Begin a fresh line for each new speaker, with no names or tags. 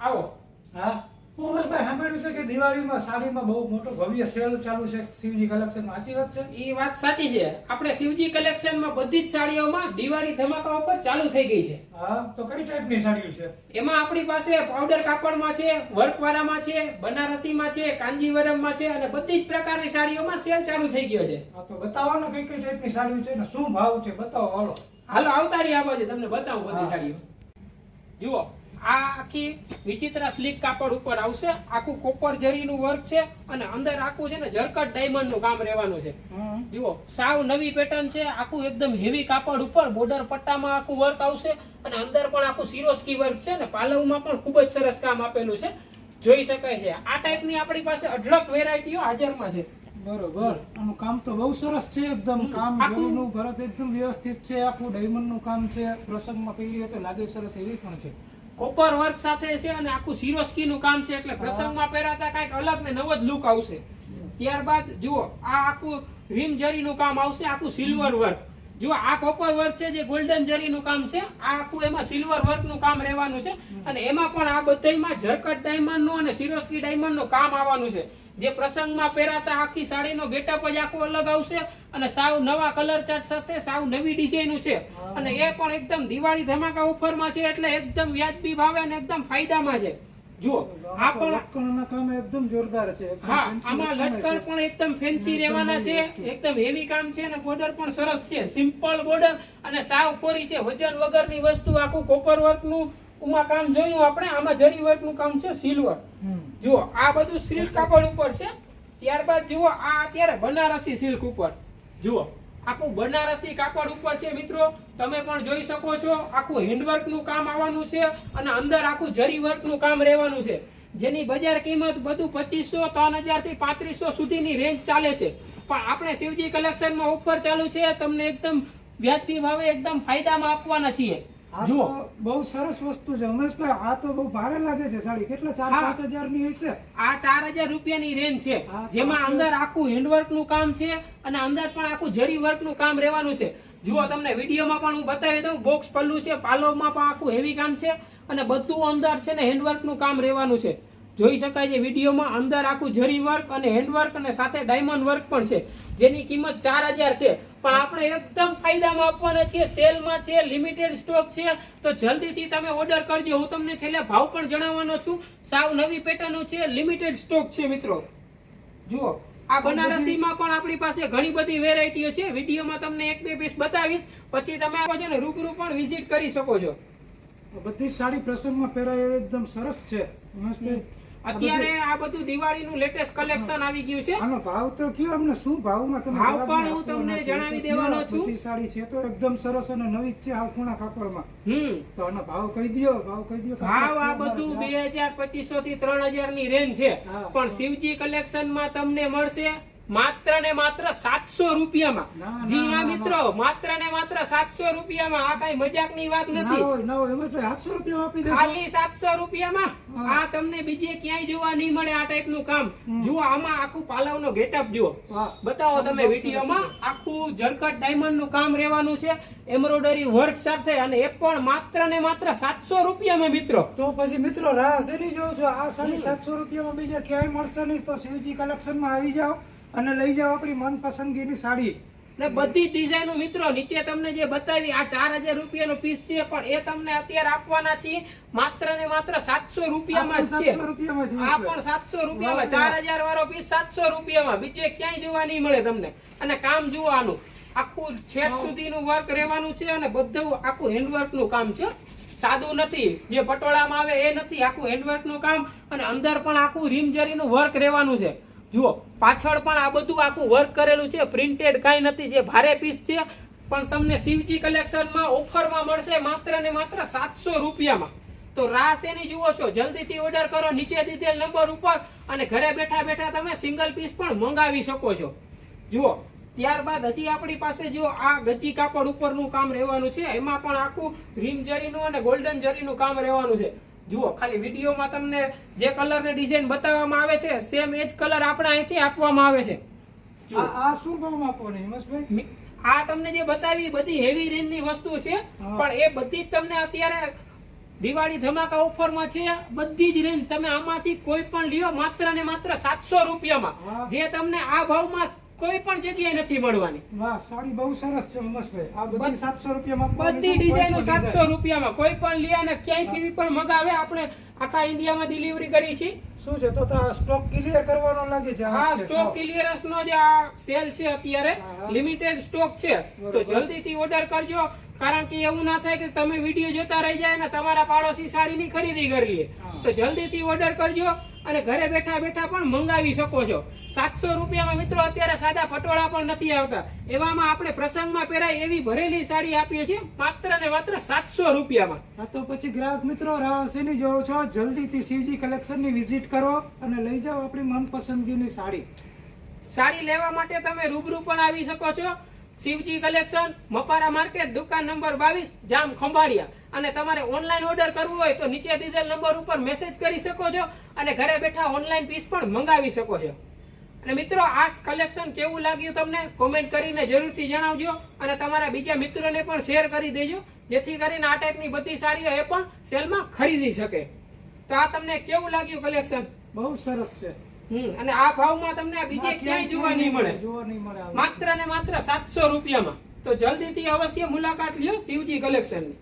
આવો.
હા હું બસ ભાઈ સાંભળ્યું છે કે દિવાળીમાં સાડીમાં બહુ મોટો ભવ્ય સેલ ચાલુ છે શિવજી કલેક્શન સાચી વાત છે?
એ વાત સાચી છે. આપણે શિવજી કલેક્શનમાં બધી જ સાડીઓમાં દિવાળી ધમાકા ઓફર ચાલુ થઈ ગઈ છે.
હા તો કઈ ટાઈપની સાડીઓ છે?
એમાં આપણી પાસે પાવડર કાપડમાં છે, વર્કવાળામાં છે, બનારસીમાં છે, કાંજીવરમમાં છે અને બધી જ પ્રકારની સાડીઓમાં સેલ ચાલુ થઈ ગયો છે.
હા તો બતાવો ને કઈ કઈ ટાઈપની સાડીઓ છે ને શું ભાવ છે બતાવો હાલો.
હાલો આવતા રહી આ બાજુ તમને બતાવું બધી
હા.
સાડીઓ. જુઓ આ આખી વિચિત્ર સ્લીક કાપડ ઉપર આવશે, આખું કોપર જરીનું વર્ક છે અને અંદર આખું છે ને જરકટ ડાયમંડ નું કામ રહેવાનું છે. જુઓ સાવ નવી પેટર્ન છે, આખું એકદમ હેવી કાપડ ઉપર બોર્ડર પટ્ટામાં આખું વર્ક આવશે અને અંદર પણ આખું સિરોસ્કી વર્ક છે ને પાલવમાં પણ ખૂબ જ સરસ કામ આપેલું છે, જોઈ શકાય છે. આ ટાઈપની આપણી પાસે અઢળક વેરાયટીઓ હાજરમાં છે.
બરોબર આનું કામ તો બહુ સરસ છે એકદમ કામ
આખું-
જરીનું ભરત એકદમ વ્યવસ્થિત છે આખું ડાયમંડ નું કામ છે પ્રસંગમાં પહેરીએ તો લાગે સરસ એવી પણ છે.
કોપર વર્ક સાથે છે અને આખું સિરોસ્કી નું કામ છે એટલે પ્રસંગમાં પહેરાતા કઈક અલગ ને નવો જ લુક આવશે. ત્યારબાદ જુઓ આ આખું રીમ જરીનું કામ આવશે, આખું સિલ્વર વર્ક. જુઓ આ કોપર વર્ક છે જે ગોલ્ડન જરીનું કામ છે, આ આખું એમાં સિલ્વર વર્ક નું કામ રહેવાનું છે અને એમાં પણ આ બધામાં જરકટ ડાયમંડ નું અને સિરોસ્કી ડાયમંડ નું કામ આવવાનું છે. જે પ્રસંગમાં પહેરાતા આખી સાડીનો ગેટઅપ જ આખો અલગ આવશે અને સાવ નવા કલર ચાર્ટ સાથે સાવ નવી ડિઝાઇન છે અને એ પણ એકદમ દિવાળી ધમાકા ઓફરમાં છે એટલે એકદમ વ્યાજબી ભાવે અને એકદમ ફાયદામાં છે. જુઓ આ પણ
લટકણના કામ એકદમ જોરદાર છે એકદમ
હા,
fancy
આમાં
લટકણ
લટકણ
છે.
પણ એકદમ ફેન્સી રહેવાના છે,
વ્યવસ્થિત.
એકદમ હેવી કામ છે અને બોર્ડર પણ સરસ છે, સિમ્પલ બોર્ડર અને સાવ કોરી છે, વજન વગરની વસ્તુ. આખું કોપર વર્ક નું ઉમાં કામ જોયું આપણે, આમાં જરી વર્ક નું કામ છે સિલ્વર. જુઓ આ બધું સિલ્ક કાપડ ઉપર છે. ત્યારબાદ જુઓ આ અત્યારે બનારસી સિલ્ક ઉપર જુઓ આખું બનારસી કાપડ ઉપર છે મિત્રો, તમે પણ જોઈ શકો છો. આખું હેન્ડવર્ક નું કામ આવવાનું છે અને અંદર આખું જરી વર્ક નું કામ રહેવાનું છે, જેની બજાર કિંમત બધું 2500, 3000 થી 3500 સુધીની રેન્જ ચાલે છે. પણ આપણે શિવજી કલેક્શનમાં ઓફર ચાલુ છે, તમને એકદમ વ્યાજબી ભાવે એકદમ ફાયદામાં આપવાના છીએ.
આ
જુઓ
તો બહુ સરસ વસ્તુ છે ઉમેશભાઈ, આ તો બહુ ભારે લાગે છે સાડી. કેટલા
હા.
4-5 હજારની હશે?
આ 4000 રૂપિયાની રેન્જ છે,
હા,
જેમાં
તો
અંદર આખું હેન્ડવર્ક નું કામ છે અને અંદર પણ આખું જરી વર્ક નું કામ રહેવાનું છે. જુઓ તમને વિડીયોમાં પણ હું બતાવી દઉં, બોક્સ પલ્લું છે, પાલોમાં પણ આખું હેવી કામ છે અને બધું અંદર છે ને હેન્ડવર્ક નું કામ રહેવાનું છે, જોઈ શકાય છે વિડીયોમાં. અંદર આખું જરી વર્ક અને હેન્ડવર્ક અને સાથે ડાયમંડ વર્ક પણ છે, જેની કિંમત 4000 છે. પણ આપણે એકદમ ફાયદામાં આપવાના છીએ, સેલમાં છે, લિમિટેડ સ્ટોક છે, તો જલ્દીથી તમે ઓર્ડર કરજો. હું તમને છેલ્લે ભાવ પણ જણાવવાનો છું. સાવ નવી પેટર્ન છે, લિમિટેડ સ્ટોક છે મિત્રો. જુઓ આ બનારસીમાં પણ આપણી પાસે ઘણી બધી વેરાયટીઓ છે, વિડીયોમાં તમને 1-2 પીસ બતાવીશ, પછી તમે આવો છો ને રૂબરૂ પણ વિઝિટ કરી શકો છો.
બધી જ સાડી પ્રસંગમાં પહેરાય એવી એકદમ સરસ છે ઉમેશભાઈ.
અત્યારે આ બધું દિવાળીનું લેટેસ્ટ કલેક્શન આવી ગયું છે.
આનો ભાવ તો કયો અમને, શું ભાવમાં તમે
ભાવ
જવાબ
પણ હું
આપવાના
તમને
છો?
જણાવી
તો
દેવાનો
કયો?
છું.
બધી સાડી છે તો એકદમ સરસ અને નવી જ છે આવખુણા કાપડમાં. તો આનો ભાવ કહી દ્યો, ભાવ કહી દ્યો.
ભાવ આ બધું 2200 થી 3000 ની રેન્જ છે,
હા.
પણ શિવજી કલેક્શનમાં તમને મળશે માત્ર ને માત્ર 700 રૂપિયામાં.
ના,
જી
ના,
હા
ના,
મિત્રો, માત્ર ને માત્ર 700 રૂપિયામાં. આ કઈ મજાકની વાત
ના
નથી.
હોય ના હોય ઉમેશભાઈ 700 રૂપિયા આપી દેશો?
ખાલી 700 રૂપિયામાં
હા.
આ તમને બીજે ક્યાંય જોવા નહીં મળે આ ટાઈપનું કામ. જુઓ આમાં આખું પાલવનો ગેટઅપ જુઓ,
વાહ.
બતાવો તમે વિડીયોમાં. આખું જરકટ ડાયમંડ નું કામ રહેવાનું છે, એમ્બ્રોઇડરી વર્ક સાથે, અને એ પણ માત્ર ને માત્ર 700 રૂપિયામાં મિત્રો.
તો પછી મિત્રો રાહ શેની જોવો છો? આ સાડી 700 રૂપિયામાં બીજા ક્યાંય મળશે નહીં. તો શિવજી કલેક્શનમાં આવી જાઓ અને લઈ જાઓ આપણી મનપસંદગીની સાડી.
ને બધી ડિઝાઇનો મિત્રો નીચે તમને જે બતાવી, આ 4000 રૂપિયાનો પીસ છે, પણ એ તમને અત્યારે આપવાના છીએ માત્ર ને માત્ર 700 રૂપિયામાં જ છે.
700 રૂપિયામાં જ
આ પણ 700 રૂપિયામાં, 4000 વાળો પીસ 700 રૂપિયામાં, બીજે ક્યાંય જોવા નહીં મળે તમને. અને કામ જોવાનું આખું છેક સુધીનું વર્ક રહેવાનું છે અને બધું આખું હેન્ડવર્ક નું કામ છે, સાદું નથી જે પટોળામાં આવે એ નથી, આખું હેન્ડવર્ક નું કામ. અને અંદર પણ આખું રીમજરીનું વર્ક રહેવાનું છે. જુઓ પાછળ પણ આ બધું આખું વર્ક કરેલું છે, પ્રિન્ટેડ કાંઈ નથી, જે ભારે પીસ છે. પણ તમને શિવજી કલેક્શનમાં ઓફરમાં મળશે માત્ર ને માત્ર 700 રૂપિયામાં. તો રાહ શેની જુઓ છો? જલ્દીથી ઓર્ડર કરો નીચે દીધેલ નંબર ઉપર, અને ઘરે બેઠા બેઠા તમે સિંગલ પીસ પણ મંગાવી શકો છો. જુઓ ત્યારબાદ હજી આપણી પાસે જો આ ગજી કાપડ ઉપરનું કામ રહેવાનું છે, એમાં પણ આખું રીમ જરીનું અને ગોલ્ડન જરીનું કામ રહેવાનું છે. જુઓ ખાલી વિડીયોમાં તમને જે કલર ને ડિઝાઇન બતાવવામાં આવે છે, સેમ એ જ કલર આપણે અહીંથી આપવામાં આવે છે.
આ શું ભાવમાં આપો ને હિમેશભાઈ?
આ તમને જે બતાવી બધી હેવી રેન્જ ની વસ્તુ છે, પણ એ બધી જ તમને અત્યારે દિવાળી ધમાકા ઓફરમાં છે, બધી જ રેન્જ તમે આમાંથી કોઈ પણ લ્યો માત્ર ને માત્ર 700 રૂપિયામાં,
વાહ.
જે તમને આ ભાવમાં કોઈ પણ જગ્યાએ નથી મળવાની.
વાહ, સાડી બહુ સરસ છે ઉમેશભાઈ. આ બધી 700 રૂપિયામાં
બધી ડિઝાઇનો 700 રૂપિયામાં, કોઈ પણ લે અને ક્યાંયથી પણ મગાવે, આપણે આખા ઇન્ડિયામાં ડિલિવરી કરી છે.
શું છે તો સ્ટોક ક્લિયર કરવાનો લાગે છે
હા, સ્ટોક ક્લિયરન્સ નો જે આ સેલ છે અત્યારે
હા.
લિમિટેડ સ્ટોક છે, તો
બરોબર.
જલ્દીથી ઓર્ડર કરજો. કારણ કે એવું ના થાય કે તમે વિડીયો જોતા રહી જાય ને તમારા પાડોશી સાડીની ખરીદી કરી લે.
હા.
તો જલ્દીથી ઓર્ડર કરજો અને ઘરે બેઠા બેઠા પણ મંગાવી શકો છો. 700 રૂપિયામાં મિત્રો અત્યારે સાદા પટોળા પણ નથી આવતા, એવામાં આપણે પ્રસંગમાં પહેરાય એવી ભરેલી સાડી આપીએ છીએ માત્ર ને માત્ર 700 રૂપિયામાં.
હા, તો પછી ગ્રાહક મિત્રો રાહ શેની જોવો છો? જલ્દીથી શિવજી કલેક્શનની વિઝિટ કરો અને લઈ જાઓ આપણી મનપસંદગીની સાડી.
સાડી લેવા માટે તમે રૂબરૂ પણ આવી શકો છો. શિવજી કલેક્શન, મપારા માર્કેટ, દુકાન નંબર 22, જામ ખંભાળિયા. અને તમારે ઓનલાઈન ઓર્ડર કરવું હોય તો નીચે દીધેલ નંબર ઉપર મેસેજ કરી શકો છો અને ઘરે બેઠા ઓનલાઈન પીસ પણ મંગાવી શકો છો. અને મિત્રો, આ કલેક્શન કેવું લાગ્યું તમને કોમેન્ટ કરીને જરૂરથી જણાવજો અને તમારા બીજા મિત્રોને પણ શેર કરી દેજો, જેથી કરીને આ ટાઈપની બધી સાડીઓ એ પણ સેલમાં ખરીદી શકે. તો આ તમને કેવું લાગ્યું કલેક્શન?
બહુ સરસ છે.
અને આ ભાવમાં તમને આ બીજે ક્યાંય જોવા નહીં મળે,
જોવા નહીં મળે.
માત્ર ને માત્ર 700 રૂપિયામાં. તો જલ્દીથી અવશ્ય મુલાકાત લ્યો શિવજી કલેક્શનની.